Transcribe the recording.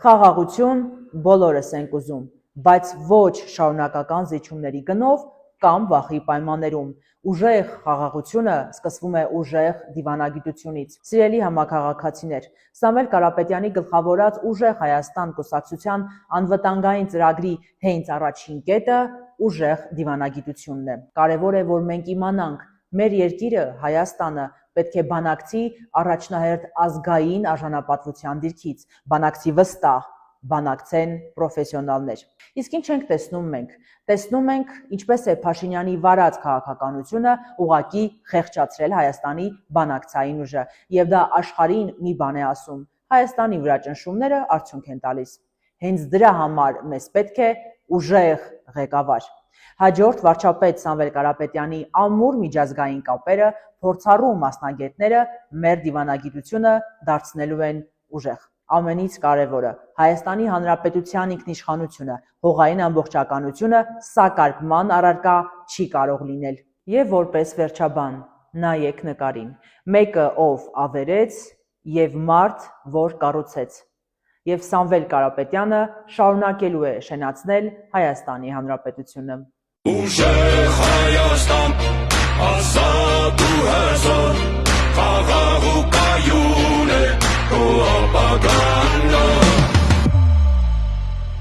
Խաղաղություն բոլորս ենք ուզում, բայց ոչ շարունակական զիջումների գնով կամ վախի պայմաններում։ Ուժեղ խաղաղությունը սկսվում է ուժեղ դիվանագիտությունից։ Սիրելի համաքաղաքացիներ, Սամվել Կարապետյանի գլխավորած Ուժեղ Հայաստան կուսակցության անվտանգային ծրագրի հենց առաջին կետը ուժեղ դիվանագիտությունն է։ Կարևոր է, որ մենք իմանանք, մեր երկիրը, Հայաստանը, պետք է բանակցի առաջնահերթ ազգային արժանապատվության դիրքից, բանակցի վստահ, բանակցեն պրոֆեսիոնալներ։ Իսկ ինչ ենք տեսնում մենք։ Տեսնում ենք, ինչպես է Փաշինյանի վարած քաղաքականությունը ուղղակի խեղճացրել Հայաստանի բանակցային ուժը, եւ դա աշխարհին մի բան է ասում. Հայաստանի վրա ճնշումները արդյունք են տալիս։ Հենց դրա համար մեզ պետք է ուժեղ ղեկավար։ Հաջորդ վարչապետ Սամվել Կարապետյանի ամուր միջազգային կապերը, փորձառու մասնագետները մեր դիվանագիտությունը դարձնելու են ուժեղ։ Ամենից կարևորը Հայաստանի Հանրապետության ինքնիշխանությունը, հողային ամբողջականությունը սակարկման առարկա չի կարող լինել։ Եվ որպես վերջաբան, նայեք նկարին, մեկը ով ավերեց եւ մարդ, որ կառուցեց։ Եվ Սամվել Կարապետյանը շարունակելու է շենացնել Հայաստանի Հանրապետությունը։ Ուժեղ Հայաստան, ազատ